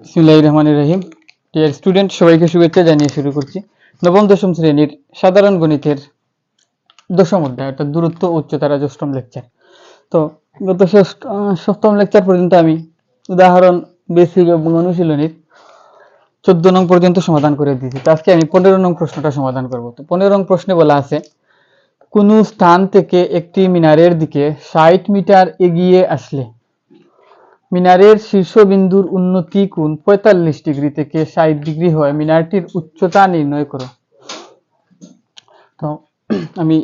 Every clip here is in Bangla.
বিসমিল্লাহির রহমানির রহিম। ডিয়ার স্টুডেন্ট, সবাইকে শুভেচ্ছা জানিয়ে শুরু করছি নবম দশম শ্রেণীর সাধারণ গণিতের দশম অধ্যায় অর্থাৎ দূরত্ব উচ্চতার আজ অষ্টম লেকচার। তো গত সপ্তম লেকচার পর্যন্ত আমি উদাহরণ, বেসিক এবং অনুশীলনীর 14 নং পর্যন্ত সমাধান করে দিয়েছি। তো আজকে আমি 15 নং প্রশ্নটা সমাধান করব। তো 15 নং প্রশ্নে বলা আছে, কোন স্থান থেকে একটি মিনারের দিকে 60 মিটার এগিয়ে আসলে মিনারের শীর্ষবিন্দুর উন্নতি কোণ 45 ডিগ্রি থেকে 60 ডিগ্রি হয় মিনারটির উচ্চতা নির্ণয় করো। তো আমি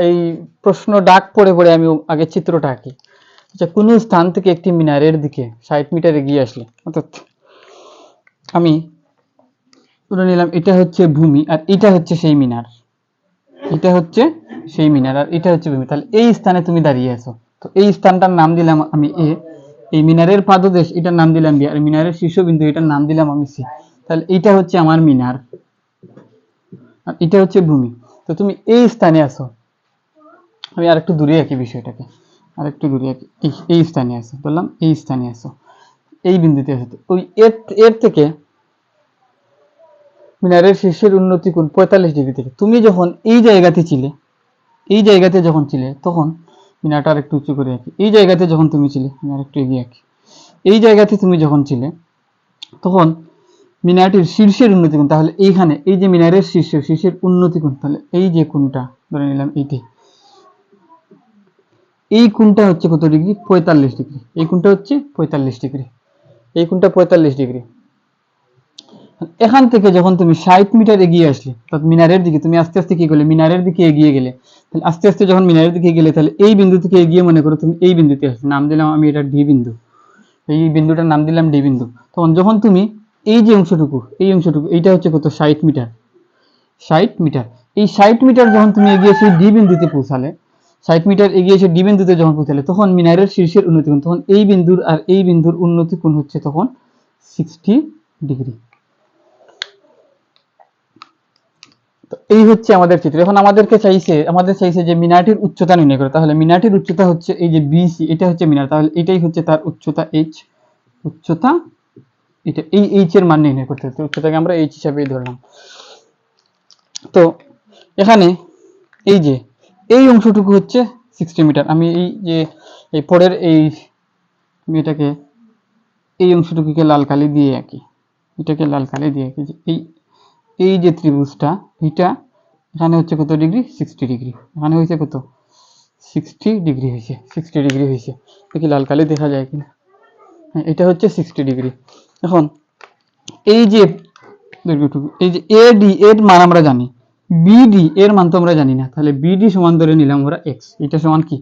এই প্রশ্ন ডাক পড়ে পড়ে আমি আগে চিত্রটা আঁকি। আচ্ছা, কোন স্থান থেকে একটি মিনারের দিকে 60 মিটার এগিয়ে আসলে, অর্থাৎ আমি ধরে নিলাম এটা হচ্ছে ভূমি আর এটা হচ্ছে সেই মিনার, এটা হচ্ছে সেই মিনার আর এটা হচ্ছে ভূমি। তাহলে এই স্থানে তুমি দাঁড়িয়ে আছো। তো এই স্থানটার নাম দিলাম আমি এ, এই মিনারের পাদদেশ এটার নাম দিলাম বি, আর মিনারের শীর্ষবিন্দু এটার নাম দিলাম আমি সি। তাহলে এইটা হচ্ছে আমার মিনার আর এটা হচ্ছে ভূমি। তো তুমি এই স্থানে আছো, আমি আরেকটু দূরে আঁকি বিষয়টাকে, আরেকটু দূরে আঁকি, এই স্থানে আছো, বললাম এই স্থানে আছো, এই বিন্দুতে আছো। ওই এর থেকে মিনারের শীর্ষের উন্নতি কোণ 45 ডিগ্রি থেকে তুমি যখন এই জায়গাতে ছিলে, এই জায়গাতে যখন ছিলে তখন মিনারটা আরেকটু উঁচু করে আঁকি, এই জায়গাতে যখন তুমি ছিলে আমি আরেকটু এগিয়ে আঁকি, এই জায়গাতে তুমি যখন ছিলে তখন মিনারটির শীর্ষের উন্নতি কোণ, তাহলে এইখানে এই যে মিনারের শীর্ষের উন্নতি কোণ, তাহলে এই যে কোণটা ধরে নিলাম এইটি, এই কোণটা হচ্ছে কত ডিগ্রি? 45 ডিগ্রি। এই কোণটা হচ্ছে 45 ডিগ্রি, এই কোণটা 45 ডিগ্রি। এখান থেকে যখন তুমি 60 মিটার এগিয়ে আসলে, অর্থাৎ মিনারের দিকে তুমি আস্তে আস্তে কি করলে, মিনারের দিকে এগিয়ে গেলে, তাহলে আস্তে আস্তে যখন মিনারের দিকে গেলে, তাহলে এই বিন্দু থেকে এগিয়ে মনে করো তুমি এই বিন্দুতে আসলে, নাম দিলাম আমি এটা ডি বিন্দু, এই বিন্দুটার নাম দিলাম ডি বিন্দু। তখন যখন তুমি এই যে অংশটুকু, এই অংশটুকু, এইটা হচ্ছে কত? 60 মিটার, 60 মিটার। এই 60 মিটার যখন তুমি এগিয়ে সেই ডি বিন্দুতে পৌঁছালে, 60 মিটার এগিয়ে এসে ডি বিন্দুতে যখন পৌঁছালে, তখন মিনারের শীর্ষের উন্নতি কোণ, তখন এই বিন্দুর আর এই বিন্দুর উন্নতি কোণ হচ্ছে তখন 60 ডিগ্রি। তো এই হচ্ছে আমাদের চিত্র। এখন আমাদের চাইছে যে মিনারটির উচ্চতা নির্ণয় করো। তাহলে মিনারটির উচ্চতা হচ্ছে এই যে বিসি, এটা হচ্ছে মিনার, তাহলে এটাই হচ্ছে তার উচ্চতা এইচ, উচ্চতা এটা, এই এইচ এর মান নির্ণয় করতে হচ্ছে, উচ্চতাকে আমরা এইচ হিসাবেই ধরলাম। তো এখানে এই যে এই অংশটুকু হচ্ছে 60 মিটার। আমি এই যে এই পরের আমি এটাকে এই অংশটুকুকে লাল কালি দিয়ে আঁকি, এটাকে লাল কালি দিয়ে আঁকি, যে এই যে ত্রিভুজটা, এটা এখানে হচ্ছে কত ডিগ্রি? 60 ডিগ্রি। এখানে হয়েছে কত? 60 ডিগ্রি হয়েছে, 60 ডিগ্রি হয়েছে। দেখি লাল কালি দেখা যায় কিনা। হ্যাঁ, এটা হচ্ছে 60 ডিগ্রি। এখন এই যে দৈর্ঘ্যটুকু, এই যে এডি এর মান আমরা জানি, বিডি এর মান তো আমরা জানি না, তাহলে বিডি সমান ধরে নিলাম আমরা এক্স। এটা সমান কি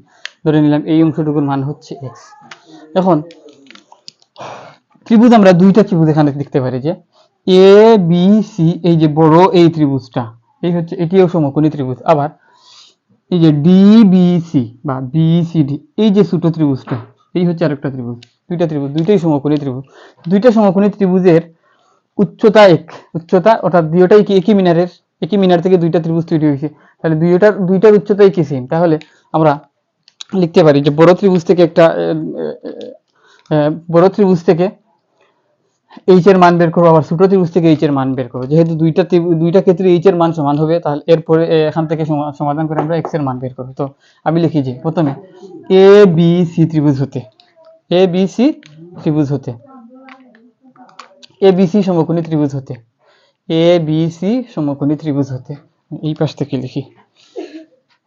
ধরে নিলাম? এই অংশটুকুর মান হচ্ছে এক্স। এখন ত্রিভুজ আমরা দুইটা ত্রিভুজ এখানে দেখতে পারি, যে এ বি সি, এই যে বড় এই ত্রিভুজটা, এই হচ্ছে এটিও সমকোণী ত্রিভুজ। আবার এই যে ডি বি সি বা বি সি ডি, এই যে ছোট ত্রিভুজটা, এই হচ্ছে আরেকটা ত্রিভুজ। দুইটা ত্রিভুজ, দুইটাই সমকোণী ত্রিভুজ। দুইটা সমকোণী ত্রিভুজের উচ্চতা এক, উচ্চতা অর্থাৎ দুইটাই কি একই মিনারের, একই মিনার থেকে দুইটা ত্রিভুজ তৈরি হয়েছে, তাহলে দুইটার উচ্চতাই কি সেম। তাহলে আমরা লিখতে পারি যে বড় ত্রিভুজ থেকে এইচ এর মান বের করবো, আবার ছোট ত্রিভুজ থেকে এইচ এর মান বের করবো। যেহেতু দুইটা ক্ষেত্রে এইচ এর মান সমান হবে, তাহলে এরপরে এখান থেকে সমাধান করে আমরা এক্স এর মান বের করবো। তো আমি লিখি যে প্রথমে এ বি সি ত্রিভুজ হতে, এ বি সি ত্রিভুজ হতে, এ বি সি সমকোণী ত্রিভুজ হতে, এ বি সি সমকোণী ত্রিভুজ হতে, এই পাশ থেকে লিখি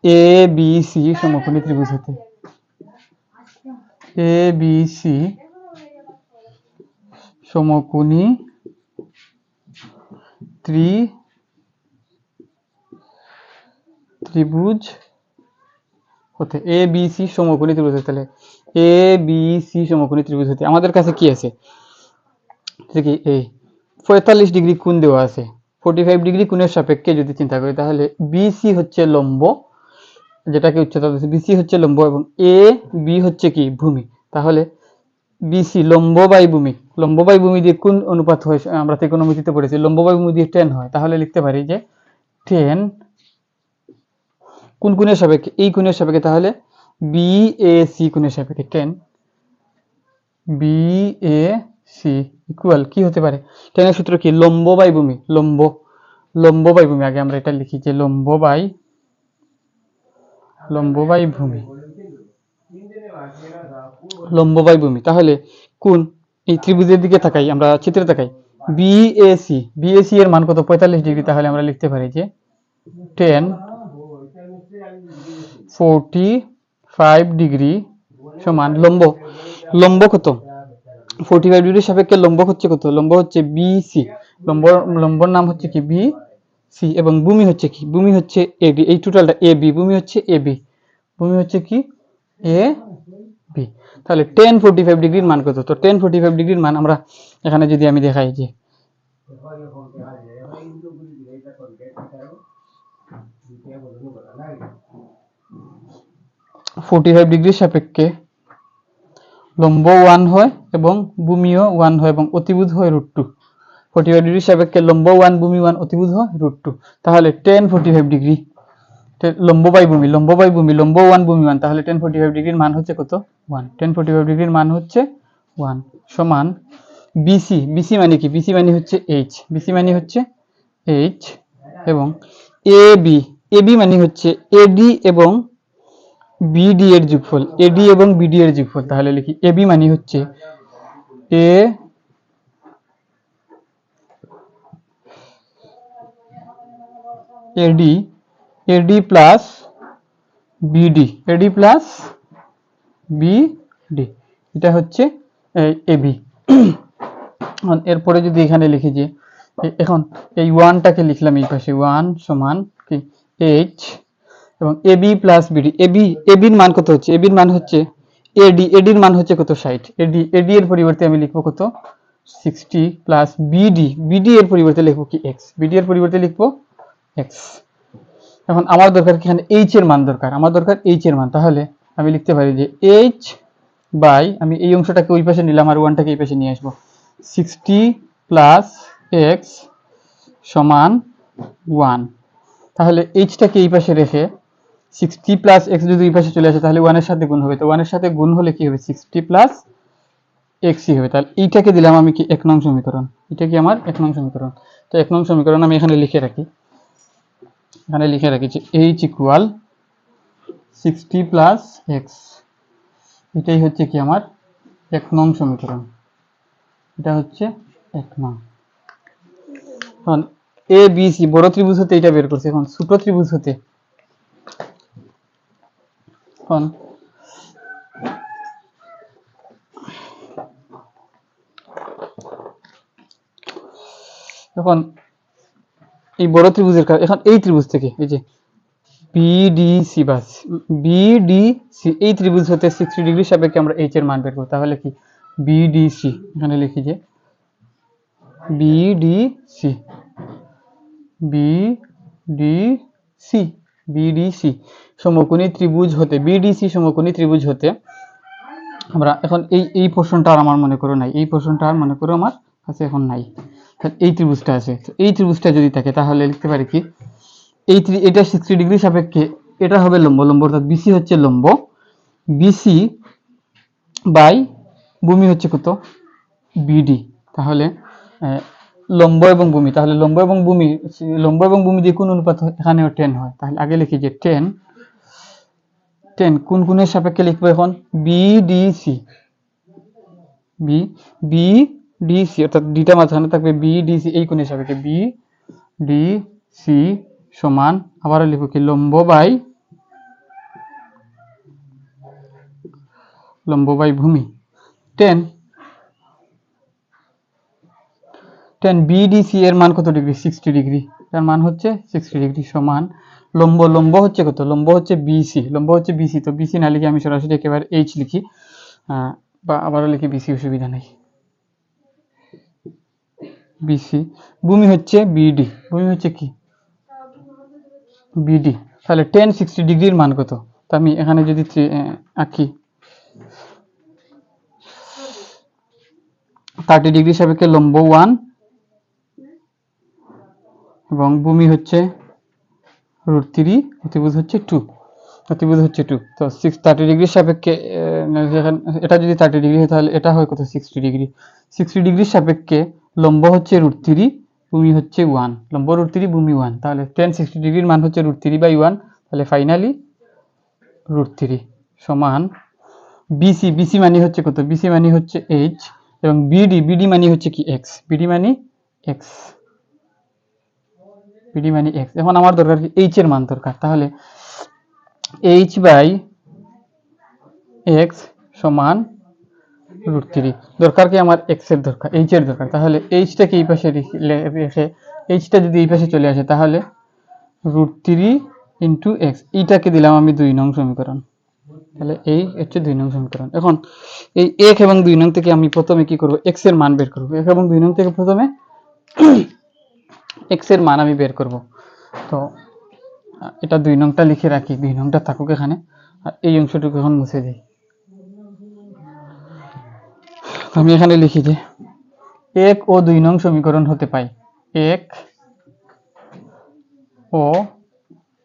এ বি সি সমকোণী ত্রিভুজ হতে, এ বি সি সমকোণী ত্রিভুজ হতে, এ বি সি সমকোণী ত্রিভুজ হতে। তাহলে এ বি সি সমকোণী ত্রিভুজ হতে আমাদের কাছে কি আছে? দেখি এই 45 ডিগ্রি কোণ দেওয়া আছে, 45 ডিগ্রি কোণের সাপেক্ষে যদি চিন্তা করি, তাহলে বিসি হচ্ছে লম্ব, যেটাকে উচ্চতা দিচ্ছে, বিসি হচ্ছে লম্ব এবং এ বি হচ্ছে কি? ভূমি। তাহলে বিসি লম্ব বাই ভূমি, লম্ব বাই ভূমি দিয়ে কোন অনুপাত হয়? আমরা ত্রিকোণমিতিতে পড়েছি, লম্ব বাই ভূমি দিয়ে 10 হয়। তাহলে লিখতে পারি যে 10 কোন কোণের সাপেক্ষে? এই কোণের সাপেক্ষে। তাহলে বি এ সি কোণের সাপেক্ষে 10 বি এ সি ইকুয়াল কি হতে পারে? টেনের সূত্র কি? লম্ব বাই ভূমি। লম্ব বাই ভূমি, আগে আমরা এটা লিখি যে লম্ব বাই ভূমি, লম্ব বাই ভূমি। তাহলে কোন এই ত্রিভুজের দিকে তাকাই, আমরা চিত্রে তাকাই, বিএসি এর মান কত? 45 ডিগ্রি। তাহলে আমরা লিখতে পারি যে 10 45 ডিগ্রি সমান লম্ব কত? 45 ডিগ্রির সাপেক্ষে লম্ব হচ্ছে কত? লম্ব হচ্ছে বিসি। লম্বর নাম হচ্ছে কি? বিসি। এবং ভূমি হচ্ছে কি? ভূমি হচ্ছে এবি। এই টোটালটা এবি, ভূমি হচ্ছে এবি, ভূমি হচ্ছে কি? A B. তাহলে 1045 ডিগ্রির মান কত? তো 1045 ডিগ্রির মান আমরা এখানে যদি আমি দেখাই যে 45 ডিগ্রির সাপেক্ষে লম্ব 1 হয় এবং ভূমিও 1 হয় এবং অতিভুজ হয় √2। 45 ডিগ্রির সাপেক্ষে লম্ব 1 ভূমি 1 অতিভুজ হয় √2। তাহলে 1045 ডিগ্রি লম্ব বাই ভূমি, লম্ব 1 ভূমি 1, তাহলে 1045 ডিগ্রির মান হচ্ছে কত? 1। 1045 ডিগ্রির মান হচ্ছে 1 সমান বিসি মানে কি? বিসি মানে হচ্ছে এইচ এবং এবি মানে হচ্ছে এডি এবং বিডি এর যোগফল, তাহলে লিখি এবি মানে হচ্ছে এডি প্লাস বিডি, এটা হচ্ছে এবি। এরপরে যদি এখানে লিখি যে এখন এই 1টাকে লিখলাম এই পাশে, 1 সমান কি? এইচ এবং এবি প্লাস বিডি। এবির মান কত হচ্ছে? এবির মান হচ্ছে এডির মান হচ্ছে কত? 60। এডি এর পরিবর্তে আমি লিখবো কত? 60 প্লাস বিডি এর পরিবর্তে লিখবো কি? এক্স। বিডি এর পরিবর্তে লিখবো এক্স। এখন আমার দরকার কি? এখানে এইচ এর মান দরকার, আমার দরকার এইচ এর মান। তাহলে আমি লিখতে পারি যে এইচ বাই, আমি এই অংশটাকে ওই পাশে নিলাম আর 1টাকে এই পাশে নিয়ে আসবো, 60 প্লাস এক্স সমান 1। তাহলে এইচটাকে এই পাশে রেখে 60 প্লাস এক্স যদি এই পাশে চলে আসে তাহলে 1 এর সাথে গুণ হবে। তো 1 এর সাথে গুণ হলে কি হবে? 60 প্লাস এক্সই হবে। তাহলে এইটাকে দিলাম আমি কি? 1 নং সমীকরণ। এটা কি আমার 1 নং সমীকরণ। তো 1 নং সমীকরণ আমি এখানে লিখে রাখি, যে এইচ ইকুয়াল 60 প্লাস এক্স। এটাই হচ্ছে কি আমার 1 নং সমীকরণ। এটা হচ্ছে 1 নং। এখন এ বি সি বড় ত্রিভুজ হতে এটা বের করছে, এখন ছোট ত্রিভুজ হতে এখন এই বড় ত্রিভুজের কাজ, এখন এই ত্রিভুজ থেকে এই যে বিডিসি এই ত্রিভুজ হতে 60 ডিগ্রি সাপেক্ষে আমরা এইচ এর মান বের করব। তাহলে কি? বিডিসি, এখানে লিখি যে বিডিসি সমকোণী ত্রিভুজ হতে, আমরা এখন এই পোর্শনটা আর আমার মনে করো নাই, এই পোর্শনটা আর মনে করো আমার কাছে এখন নাই। এই ত্রিভুজটা আছে, তো এই ত্রিভুজটা যদি থাকে তাহলে লিখতে পারি কি? এটা 60 ডিগ্রি সাপেক্ষে এটা হবে লম্ব, অর্থাৎ বিসি হচ্ছে লম্ব, বিসি বাই ভূমি হচ্ছে কত? বিডি। তাহলে লম্ব এবং ভূমি, তাহলে লম্ব এবং ভূমি যে কোন অনুপাত হয়? এখানেও 10 হয়। তাহলে আগে লিখি যে 10 কোন কোণের সাপেক্ষে লিখবো এখন? বিডিসি, অর্থাৎ ডিটা মাঝখানে থাকবে, বিডিসি এই কোণের সাপেক্ষে বিডিসি সমান, আবারও লিখবো কি? লম্ব বাই ভূমি। 10 বিডিসি এর মান কত ডিগ্রি? 60 ডিগ্রি। তার মান হচ্ছে 60 ডিগ্রি সমান লম্ব হচ্ছে কত? লম্ব হচ্ছে বিসি। তো বিসি না লিখে আমি সরাসরি একেবারে এইচ লিখি, বা আবারও লিখি বিসি, অসুবিধা নেই। বিসি, ভূমি হচ্ছে বিডি, বিডি। তাহলে 10 60 ডিগ্রির মান কত? তো আমি এখানে যদি আঁকি 30 ডিগ্রি সাপেক্ষে লম্ব 1 এবং ভূমি হচ্ছে √3, অতিভুজ হচ্ছে 2। অতিভুজ হচ্ছে 2। তো 30 ডিগ্রির সাপেক্ষে এটা যদি 30 ডিগ্রি হয় তাহলে এটা হয় কত 60 ডিগ্রি। 60 ডিগ্রির সাপেক্ষে লম্ব হচ্ছে √3, ভূমি হচ্ছে 1। লম্ব √3, ভূমি 1, তাহলে tan 60 ডিগ্রির মান হচ্ছে √3/1। তাহলে ফাইনালি √3 সমান বিসি মানে হচ্ছে কত, বিসি মানে হচ্ছে h, এবং বিডি মানে হচ্ছে কি x, বিডি মানে x, বিডি মানে x। এখন আমার দরকার কি h এর মান দরকার, তাহলে h/x সমান √3। দরকার কি আমার x এর দরকার, h এর দরকার, তাহলে h টাকে এই পাশে রেখে h টা যদি এই পাশে চলে আসে তাহলে √3 × x, এইটাকে দিলাম আমি 2 নং সমীকরণ। তাহলে এই হচ্ছে 2 নং সমীকরণ। এখন এই 1 এবং 2 নং থেকে আমি প্রথমে কি করব, x এর মান বের করব। 1 এবং 2 নং থেকে প্রথমে x এর মান আমি বের করব। তো এটা 2 নংটা লিখে রাখি, 2 নংটা থাকুক এখানে, আর এই অংশটুকু এখন মুছে দিই। আমি এখানে লিখি যে 1 ও 2 নং সমীকরণ হতে পাই, 1 ও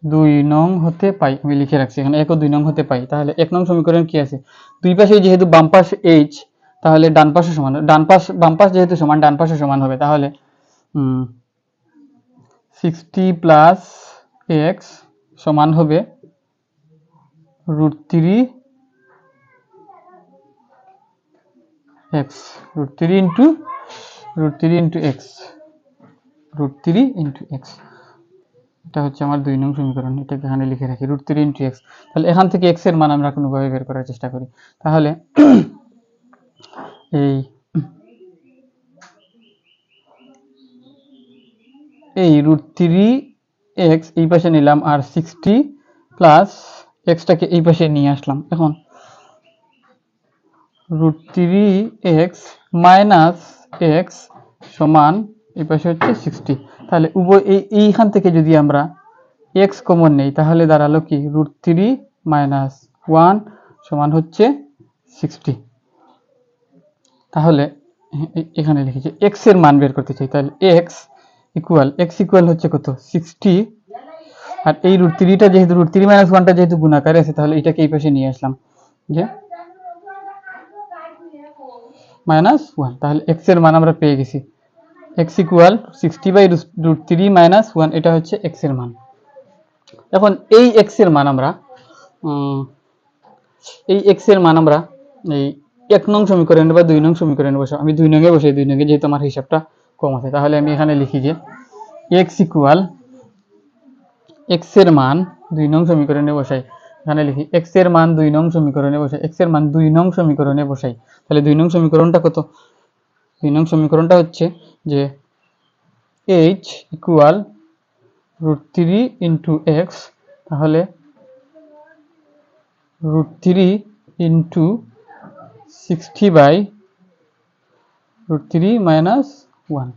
2 নং হতে পাই, আমি লিখে রাখছি এখানে 1 ও 2 নং হতে পাই। তাহলে 1 নং সমীকরণ কি আছে, দুই পাশে যেহেতু বাম পাশ h, তাহলে ডান পাশে সমান, বাম পাশ যেহেতু সমান ডান পাশে সমান হবে, তাহলে 60 + x সমান হবে √3 x, √3 × x, √3 × x। এটা হচ্ছে আমার 2 নং সমীকরণ, এটাকে এখানে লিখে রাখি √3 × x। তাহলে এখান থেকে x এর মান আমরা কোনোভাবে বের করার চেষ্টা করি। তাহলে এই √3x এই পাশে নিলাম, আর 60 + x টাকে এই পাশে নিয়ে আসলাম। এখন √3x - x সমান এই পাশে হচ্ছে 60। তাহলে উভয় এইখান থেকে যদি আমরা x কমন নেই তাহলে দাঁড়ালো কি √3 - 1 সমান হচ্ছে 60। তাহলে এখানে লিখি যে x এর মান বের করতে চাই, তাহলে x ইকুয়াল হচ্ছে কত 60, আর এই √3টা যেহেতু √3 - 1টা যেহেতু গুণাকারে আছে, তাহলে এটাকে এই পাশে নিয়ে আসলাম যে -1। তাহলে x এর মান আমরা পেয়ে গেছি, x ইকুয়াল 60/√3 - 1, এটা হচ্ছে x এর মান। এখন এই x এর মান আমরা এই এই 1 নং সমীকরণে বা 2 নং সমীকরণে বসাবো। আমি 2 নং এ বসাই, 2 নং এ যেহেতু আমার হিসাবটা কম আছে, তাহলে আমি এখানে লিখি যে x ইকুয়াল, x এর মান 2 নং সমীকরণে বসাই, এখানে লিখি x এর মান 2 নং সমীকরণে বসাই, x এর মান 2 নং সমীকরণে বসাই। তাহলে 2 নং সমীকরণটা কত, 2 নং সমীকরণটা হচ্ছে যে h ইকুয়াল √3 × x, তাহলে √3 × 60/√3 - 1।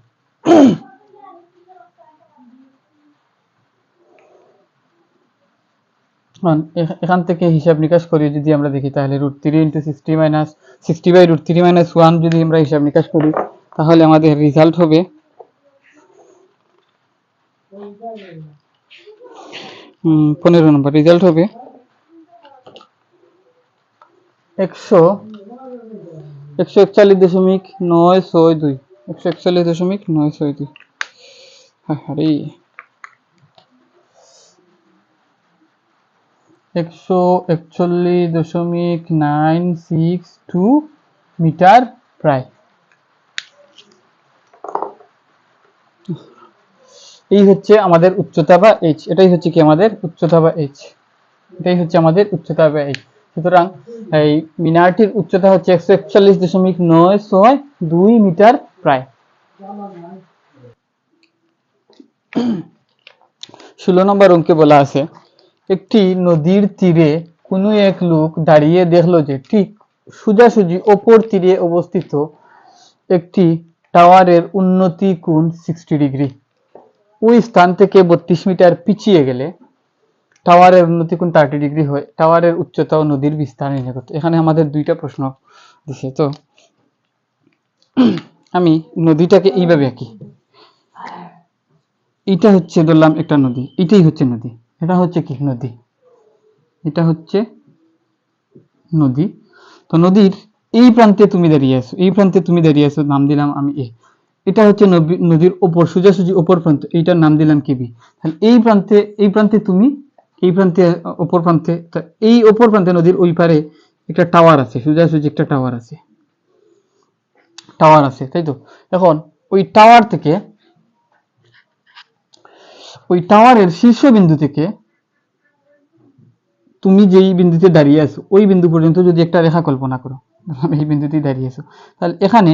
এখান থেকে হিসাব নিকাশ করি যদি আমরা দেখি, তাহলে √3 × 60/√3 - 1 যদি আমরা হিসাব নিকাশ করি, তাহলে আমাদের রেজাল্ট হবে 15 নম্বর। রেজাল্ট হবে 141.962, 141.962। আরে 141.962 মিটার প্রায়। এই হচ্ছে আমাদের উচ্চতা বা h, এটাই হচ্ছে কি আমাদের উচ্চতা বা h, এটাই হচ্ছে আমাদের উচ্চতা বা h। সুতরাং এই মিনারটির উচ্চতা হচ্ছে 141.962 মিটার প্রায়। 16 নম্বর অঙ্কে বলা আছে, একটি নদীর তীরে কোনো এক লোক দাঁড়িয়ে দেখলো যে ঠিক সোজাসুজি অপর তীরে অবস্থিত একটি টাওয়ারের উন্নতি কোণ 60 ডিগ্রি। ওই স্থান থেকে 32 মিটার পিছিয়ে গেলে টাওয়ারের উন্নতি কোণ 30 ডিগ্রি হয়। টাওয়ারের উচ্চতা ও নদীর বিস্তার নির্ণয় করতে। এখানে আমাদের দুইটা প্রশ্ন দিছে। তো আমি নদীটাকে এইভাবে আঁকি, এটা হচ্ছে ধরলাম একটা নদী, এটাই হচ্ছে নদী, এটা হচ্ছে কি নদী। এটা হচ্ছে নদী। তো নদীর এই প্রান্তে তুমি দাঁড়িয়ে আছো, এই প্রান্তে তুমি দাঁড়িয়ে আছো, নাম দিলাম আমি এ। এটা হচ্ছে নদীর ওপর সোজাসুজি ওপর প্রান্ত, এইটার নাম দিলাম কি বি। তাহলে এই প্রান্তে তুমি, এই প্রান্তে ওপর প্রান্তে, এই ওপর প্রান্তে নদীর ওই পারে একটা টাওয়ার আছে, সোজাসুজি একটা টাওয়ার আছে, টাওয়ার আছে, তাই তো। এখন ওই টাওয়ার থেকে, ওই টাওয়ারের শীর্ষবিন্দু থেকে তুমি যেই বিন্দুতে দাঁড়িয়ে আছো ওই বিন্দু পর্যন্ত যদি একটা রেখা কল্পনা করো, এই বিন্দুতেই দাঁড়িয়ে আছো, তাহলে এখানে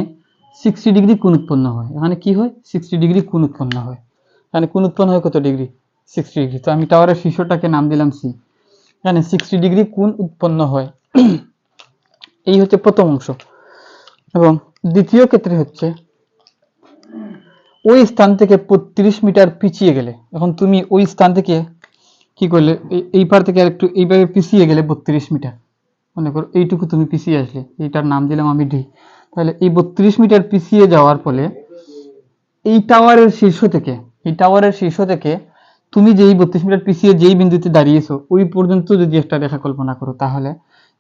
60 ডিগ্রি কোণ উৎপন্ন হয়। এখানে কি হয়? 60 ডিগ্রি কোণ উৎপন্ন হয়। এখানে কোণ উৎপন্ন হয় কত ডিগ্রি? 60 ডিগ্রি। তো আমি টাওয়ারের শীর্ষটাকে নাম দিলাম সি। এখানে 60 ডিগ্রি কোণ উৎপন্ন হয়। এই হচ্ছে প্রথম অংশ। এবং দ্বিতীয় ক্ষেত্রে হচ্ছে ওই স্থান থেকে 35 মিটার পিছিয়ে গেলে, এখন তুমি ওই স্থান থেকে কি করলে, এই পার থেকে আরেকটু এইভাবে পিছিয়ে গেলে 32 মিটার, মনে করো এইটুকু তুমি পিছিয়ে আসলে, এইটার নাম দিলাম আমি ডি। তাহলে এই 32 মিটার পিছিয়ে যাওয়ার ফলে এই টাওয়ারের শীর্ষ থেকে, এই টাওয়ারের শীর্ষ থেকে তুমি যেই 32 মিটার পিছিয়ে যেই বিন্দুতে দাঁড়িয়েছো ওই পর্যন্ত যদি একটা রেখা কল্পনা করো, তাহলে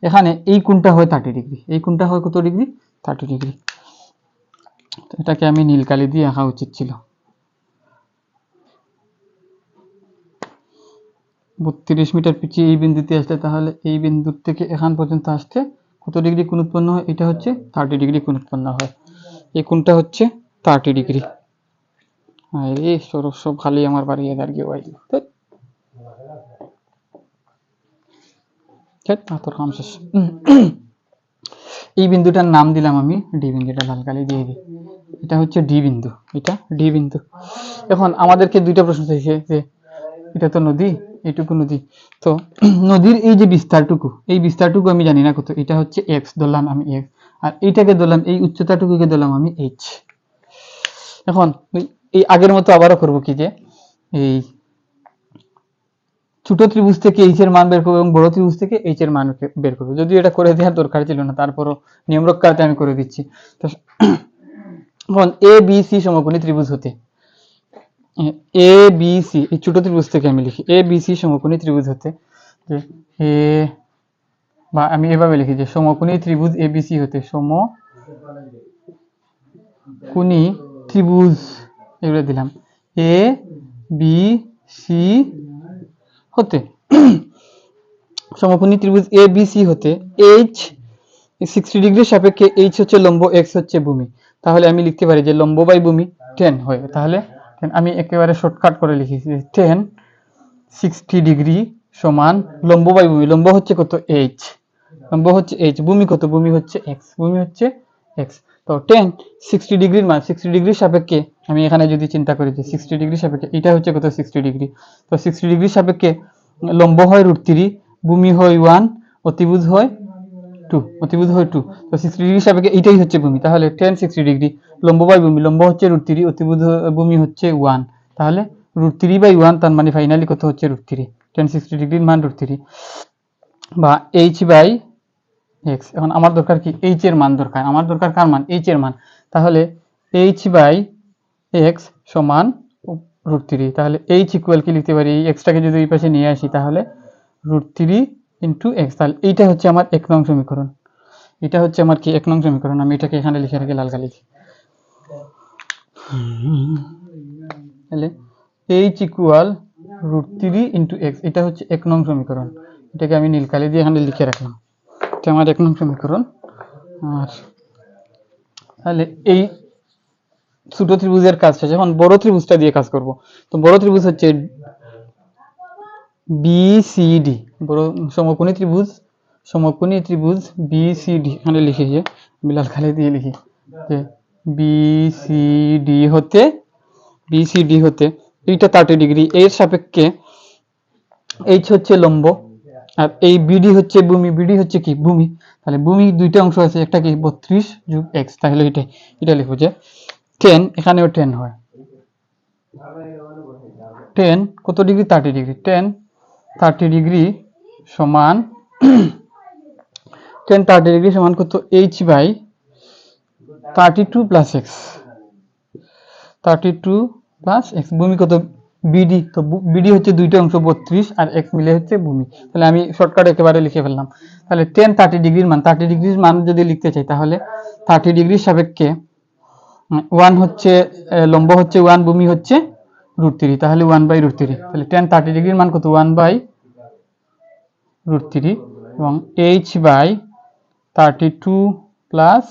এখানে এই কোণটা হয় 30 ডিগ্রি। এই কোণটা হয় কত ডিগ্রি? 30 ডিগ্রি। এটাকে আমি নীল কালি দিয়ে আঁকা উচিত ছিল। 32 মিটার পিছিয়ে এই বিন্দুতে আসলে, তাহলে এই বিন্দু থেকে এখান পর্যন্ত আসতে কত ডিগ্রি কোণ উৎপন্ন হয়? এটা হচ্ছে 30 ডিগ্রি কোণ উৎপন্ন হয়। এই কোণটা হচ্ছে 30 ডিগ্রি। এই সরব সব খালি আমার বাড়িয়ে দাঁড়িয়ে আইল, তোর কাম শেষ। এই বিন্দুটার নাম দিলাম আমি ডি বিন্দুটা, লাল কালি দিয়ে দিই। এটা হচ্ছে ডি বিন্দু, এটা ডি বিন্দু। এখন আমাদেরকে দুইটা প্রশ্ন চাইছে যে এটা তো নদী, এইটুকু নদী, তো নদীর এই যে বিস্তারটুকু, এই বিস্তারটুকু আমি জানি না কত, এটা হচ্ছে এক্স ধরলাম আমি এক্স, আর এইটাকে ধরলাম, এই উচ্চতাটুকুকে ধরলাম আমি এইচ। এখন এই আগের মতো আবারও করবো কি, যে এই ছোট ত্রিভুজ থেকে এইচ এর মান বের করবো এবং বড় ত্রিভুজ থেকে এইচ এর মান বের করবো। যদিও এটা করে দেওয়ার দরকার ছিল না, তারপরও নিয়ম রক্ষার্থে আমি করে দিচ্ছি। তো এখন এ বি সি সমকোণী ত্রিভুজ হতে, এ বি সি, এই ছোট ত্রিভুজ থেকে আমি লিখি এ বি সি সমকোণী ত্রিভুজ হতে, যে এ, বা আমি এভাবে লিখি যে সমকোণী ত্রিভুজ এ বি সি হতে, সমকোণী ত্রিভুজ এগুলো দিলাম এ বি সি হতে, সমকোণী ত্রিভুজ এ বি সি হতে এইচ 60 ডিগ্রির সাপেক্ষে এইচ হচ্ছে লম্ব, এক্স হচ্ছে ভূমি। তাহলে আমি লিখতে পারি যে লম্ব বাই ভূমি 10 হয়। তাহলে আমি একেবারে শর্টকাট করে লিখি 10 60 ডিগ্রি সমান লম্ব বাই ভূমি। লম্ব হচ্ছে কত? এইচ। লম্ব হচ্ছে এইচ, ভূমি কত? ভূমি হচ্ছে এক্স, ভূমি হচ্ছে এক্স। তো 10 60 ডিগ্রির মান, 60 ডিগ্রির সাপেক্ষে আমি এখানে যদি চিন্তা করি যে 60 ডিগ্রির সাপেক্ষে এটা হচ্ছে কত? 60 ডিগ্রি। তো 60 ডিগ্রির সাপেক্ষে লম্ব হয় √3, ভূমি হয় 1, অতিভুজ হয় 2, অতিভুজ হয় 2। তো 60 ডিগ্রির সাপেক্ষে এইটাই হচ্ছে ভূমি। তাহলে 10 60 ডিগ্রি লম্ব বাই ভূমি, লম্ব হচ্ছে √3, অতিভুজ ভূমি হচ্ছে 1, তাহলে √3/1, তার মানে ফাইনালি কত হচ্ছে? √3। 10 60 ডিগ্রির মান √3 বা h/x। এখন আমার দরকার কি? h এর মান দরকার। আমার দরকার কার মান? h এর মান। তাহলে h/x সমান √3। তাহলে h ইকুয়াল কি লিখতে পারি? এই x টাকে যদি এই পাশে নিয়ে আসি তাহলে √3 × x। তাহলে এইটা হচ্ছে আমার 1 নং সমীকরণ। এটা হচ্ছে আমার কি 1 নং সমীকরণ। আমি এটাকে এখানে লিখে রাখি লাল কালি দিয়ে। তাহলে h ইকুয়াল √3 × x, এটা হচ্ছে 1 নং সমীকরণ। এটাকে আমি নীল কালি দিয়ে এখানে লিখে রাখলাম, এটা আমার 1 নং সমীকরণ। আর তাহলে এই ছোট ত্রিভুজের কাজ শেষ, এখন বড় ত্রিভুজটা দিয়ে কাজ করব। তো বড় ত্রিভুজ হচ্ছে বিসিডি, বড় সমকোণী ত্রিভুজ, সমকোণী ত্রিভুজ বিসিডি। এখানে লিখি যে আমি লাল কালি দিয়ে লিখি যে বিসিডি হতে এইটা 30 ডিগ্রি, এর সাপেক্ষে এইচ হচ্ছে লম্ব আর এই বিডি হচ্ছে ভূমি। বিডি হচ্ছে কি? ভূমি। তাহলে ভূমি দুইটা অংশ আছে, একটা কি 32 + x। তাহলে এটা লিখবো যে 10, এখানেও 10 হয়। 10 কত ডিগ্রি? 30 ডিগ্রি। 10 30 ডিগ্রি সমান 10 30 ডিগ্রি সমান কত? h/32 + x। 32 + x। ভূমি কত? বিডি, তো বিডি হচ্ছে দুইটা অংশ 32 আর এক মিলে হচ্ছে ভূমি। তাহলে আমি শর্টকাট একেবারে লিখে ফেললাম। তাহলে টেন 30 ডিগ্রির মান, 30 ডিগ্রির মান যদি লিখতে চাই তাহলে 30 ডিগ্রির সাপেক্ষে 1 হচ্ছে লম্ব হচ্ছে 1, ভূমি হচ্ছে √3, তাহলে 1/√3। তাহলে টেন 30 ডিগ্রির মান কত? 1/√3 এবং h/32 প্লাস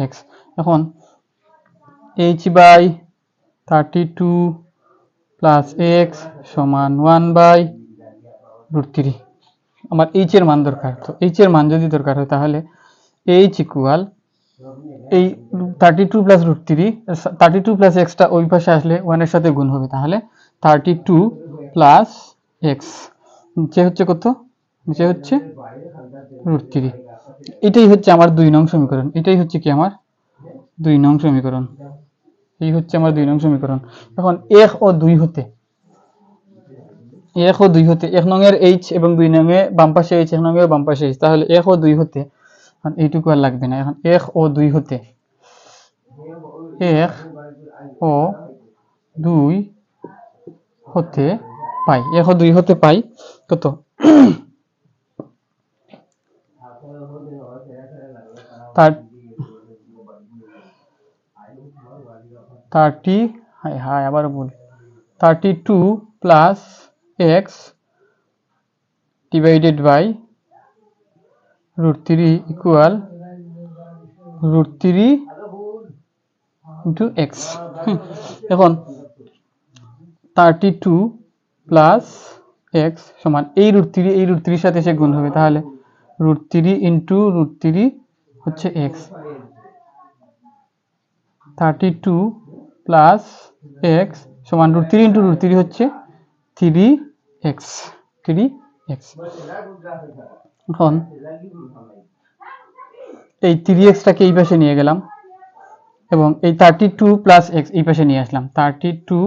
এক্স। এখন h/32 প্লাস এক্স সমান 1/√3। আমার এইচ এর মান দরকার, তো এইচ এর মান যদি দরকার হয় তাহলে এইচ ইকুয়াল এই 32 প্লাস √3, 32 প্লাস এক্সটা ওই পাশে আসলে 1 এর সাথে গুণ হবে, তাহলে 32 প্লাস এক্স নিচে হচ্ছে কত? নিচে হচ্ছে √3। এটাই হচ্ছে আমার 2 নং সমীকরণ। এটাই হচ্ছে কি আমার 2 নং সমীকরণ। এই হচ্ছে আমার 2 নং সমীকরণ। এখন 1 ও 2 হতে 1 নং এর এইচ এবং 2 নং এ বাম পাশে এইচ, 1 নং এর বাম পাশে এইচ, তাহলে 1 ও 2 হতে এইটুকু আর লাগবে না। এখন 1 ও 2 হতে 1 ও 2 হতে পাই, 1 ও 2 হতে পাই কত? 30, আবার বল, 32 plus X divided by √3 equal √3 into X. এখন 32 প্লাস এক্স সমান এই √3, এই √3 সাথে এসে গুণ হবে, তাহলে √3 ইন্টু √3 হচ্ছে এক্স। 32 প্লাস এক্স সমান √3 ইন্টু √3 হচ্ছে 3x, 3x। এখন এই 3xটাকে এই পাশে নিয়ে গেলাম এবং এই 32 প্লাস এক্স এই পাশে নিয়ে আসলাম, 32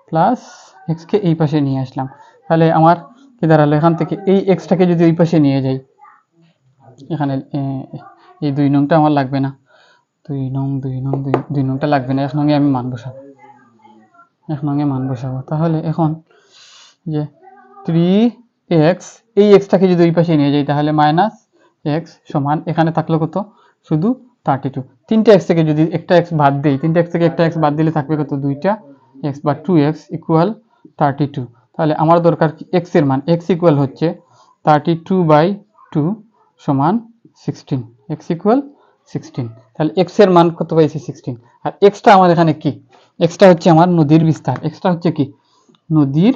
প্লাস এক্সকে এই পাশে নিয়ে আসলাম। তাহলে আমার কি দাঁড়ালো? এখান থেকে এই এক্সটাকে যদি ওই পাশে নিয়ে যাই, এখানে এই 2 নংটা আমার লাগবে না, 2 নংটা লাগবে না, 1 নংয়ে আমি মান বসাবো, 1 নংয়ে মান বসাবো। তাহলে এখন যে 3x, এই এক্সটাকে যদি ওই পাশে নিয়ে যাই তাহলে মাইনাস এক্স সমান এখানে থাকলো কত? শুধু 32। 3টা এক্স থেকে যদি একটা এক্স বাদ দেই, 3টা এক্স থেকে একটা এক্স বাদ দিলে থাকবে কত? 2টা এক্স বা 2x ইকুয়াল 32। তাহলে আমার দরকার কি? এক্স এর মান। এক্স ইকুয়াল হচ্ছে 32/2 সমান 16, এক্স ইকুয়াল 16। তাহলে এক্স এর মান কত পাইছি? 16। আর এক্সটা আমার এখানে কি? এক্সটা হচ্ছে আমার নদীর বিস্তার। এক্সটা হচ্ছে কি? নদীর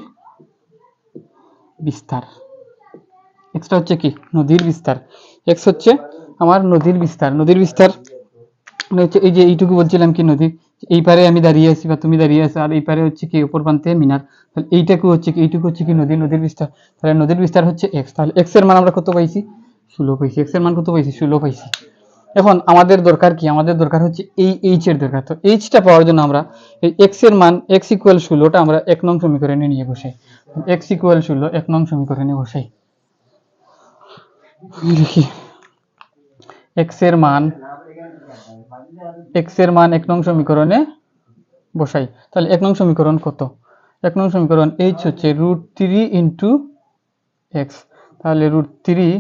বিস্তার। এক্সটা হচ্ছে কি? নদীর বিস্তার। এক্স হচ্ছে আমার নদীর বিস্তার। নদীর বিস্তার মানে হচ্ছে এই যে এইটুকু বলছিলাম কি, নদী এই পারে আমি দাঁড়িয়ে আছি বা তুমি দাঁড়িয়ে আছো, আর এই পারে হচ্ছে কি উপর প্রান্তে মিনার, তাহলে এইটাকু হচ্ছে কি, এইটুকু হচ্ছে কি নদীর বিস্তার। তাহলে নদীর বিস্তার হচ্ছে এক্স। তাহলে এক্স এর মান আমরা কত পাইছি? 16 পাইছি। এক্স এর মান কত পাইছি? 16 পাইছি। এখন আমাদের দরকার কি? আমাদের দরকার হচ্ছে এই এইচ এর দরকার। তো এইচটা পাওয়ার জন্য আমরা এই এক্স এর মান এক্স ইকুয়াল 16টা আমরা 1 নং সমীকরণে নিয়ে বসাই। এক্স ইকুয়াল 16 1 নং সমীকরণে বসাই। দেখি এক্স এর মান 1 নং সমীকরণে বসাই। তাহলে 1 নং সমীকরণ কত? 1 নং সমীকরণ h হচ্ছে √3 ইন্টু এক্স। তাহলে √3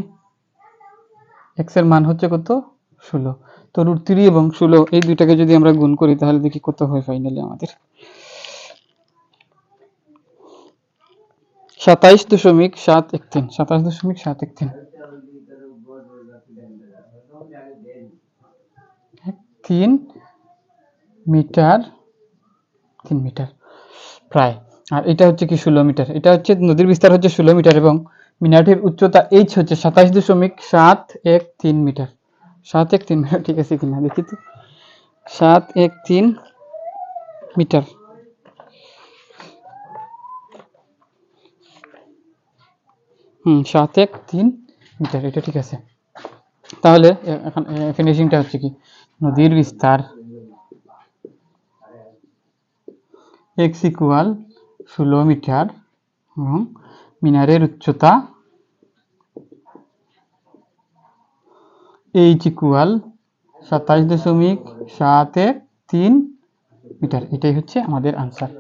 এক্স এর মান হচ্ছে কত? 16। তো √3 এবং 16 এই দুইটাকে যদি আমরা গুণ করি তাহলে দেখি কত হয় ফাইনালি আমাদের। 27.713, 27.713 3 মিটার, 3 মিটার প্রায়। আর এটা হচ্ছে কি 16 মিটার। এটা হচ্ছে নদীর বিস্তার হচ্ছে 16 মিটার এবং মিনারটির উচ্চতা h হচ্ছে 27.713 মিটার। 713 মিটার ঠিক আছে কিনা দেখি তো। 713 মিটার। 713 মিটার, এটা ঠিক আছে। তাহলে এখন ফিনিশিংটা হচ্ছে কি, নদীর বিস্তার x ইকুয়াল 16 মিটার এবং মিনারের উচ্চতা h ইকুয়াল 27.713 মিটার। এটাই হচ্ছে আমাদের আনসার।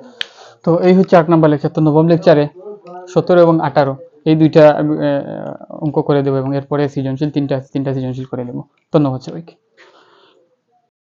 তো এই হচ্ছে 8 নাম্বার লেকচার। তো নবম লেকচারে 17 এবং 18 এই দুইটা অঙ্ক করে দেবো এবং এরপরে সৃজনশীল তিনটা সৃজনশীল করে দেবো। ধন্যবাদ সবাইকে।